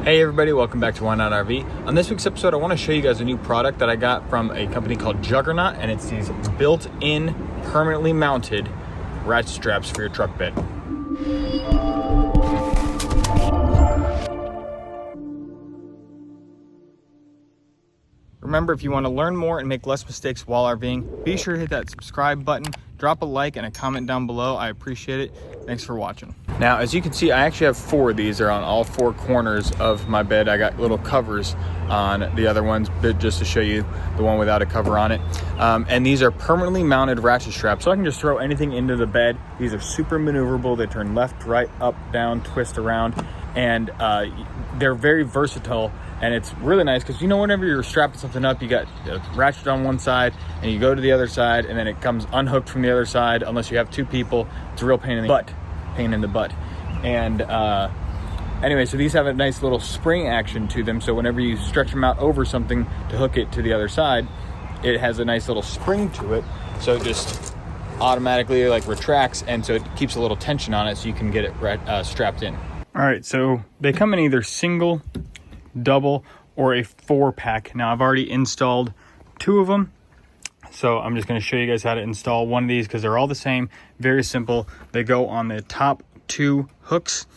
Hey everybody, welcome back to Why Not RV. On this week's episode, I want to show you guys a new product that I got from a company called Juggernaut, and it's these built-in, permanently mounted ratchet straps for your truck bed. Remember, if you want to learn more and make less mistakes while RVing, be sure to hit that subscribe button, drop a like and a comment down below. I appreciate it. Thanks for watching. Now, as you can see, I actually have 4 of these. They're on all 4 corners of my bed. I got little covers on the other ones, but just to show you the one without a cover on it. And these are permanently mounted ratchet straps, so I can just throw anything into the bed. These are super maneuverable. They turn left, right, up, down, twist around, and they're very versatile. And it's really nice because, you know, whenever you're strapping something up, you got a ratchet on one side and you go to the other side and then it comes unhooked from the other side unless you have 2 people. It's a real pain in the butt. And anyway, so these have a nice little spring action to them. So whenever you stretch them out over something to hook it to the other side, it has a nice little spring to it. So it just automatically like retracts, and so it keeps a little tension on it so you can get it strapped in. All right, so they come in either single, double, or a 4-pack. Now I've already installed 2 of them, so I'm just going to show you guys how to install one of these because they're all the same, very simple. They go on the top 2 hooks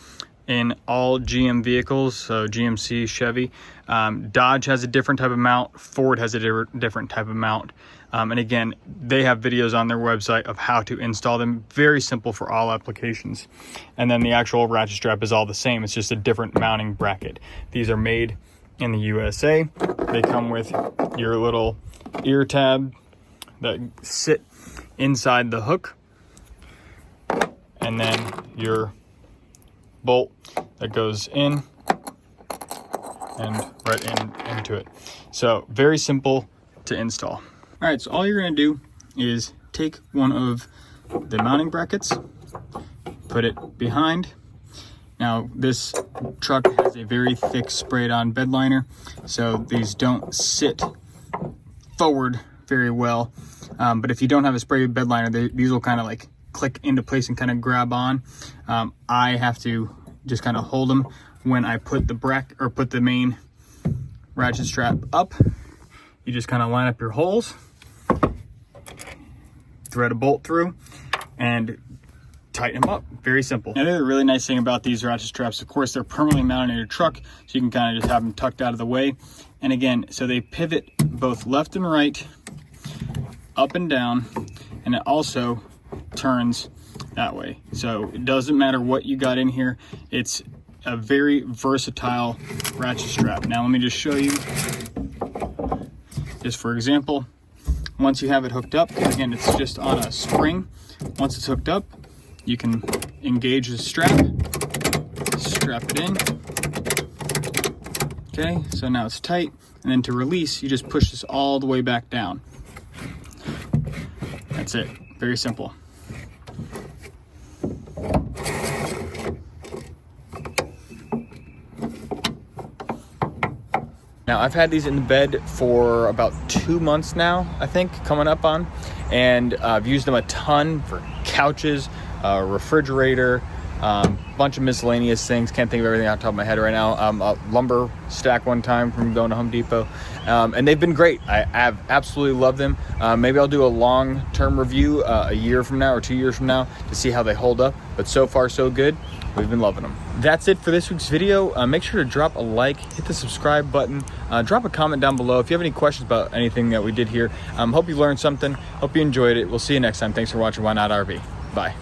in all GM vehicles, so GMC, Chevy. Dodge has a different type of mount, Ford has a different type of mount, and again, they have videos on their website of how to install them. Very simple for all applications. And then the actual ratchet strap is all the same, it's just a different mounting bracket. These are made in the USA. They come with your little ear tab that sit inside the hook, and then your bolt that goes in and right into it. So very simple to install. All right, so all you're gonna do is take one of the mounting brackets, put it behind. Now this truck has a very thick sprayed on bed liner, so these don't sit forward very well. But if you don't have a sprayed bed liner, these will kind of like click into place and kind of grab on. I have to just kind of hold them when I put the main ratchet strap up. You just kind of line up your holes, thread a bolt through, and tighten them up. Very simple. And the other really nice thing about these ratchet straps, of course, they're permanently mounted in your truck, so you can kind of just have them tucked out of the way. And again, so they pivot both left and right, up and down, and it also turns that way. So it doesn't matter what you got in here. It's a very versatile ratchet strap. Now let me just show you, just for example, once you have it hooked up, again, it's just on a spring. Once it's hooked up, you can engage the strap it in. Okay, so now it's tight, and then to release, you just push this all the way back down. That's it, very simple. Now, I've had these in the bed for about 2 months now, I think, coming up on, and I've used them a ton for couches, refrigerator, bunch of miscellaneous things. Can't think of everything off the top of my head right now. A lumber stack one time from going to Home Depot, and they've been great. I have absolutely loved them. Maybe I'll do a long-term review a year from now or 2 years from now to see how they hold up, but so far so good. We've been loving them. That's it for this week's video. Make sure to drop a like, hit the subscribe button, drop a comment down below if you have any questions about anything that we did here. Hope you learned something. Hope you enjoyed it. We'll see you next time. Thanks for watching Why Not RV. Bye.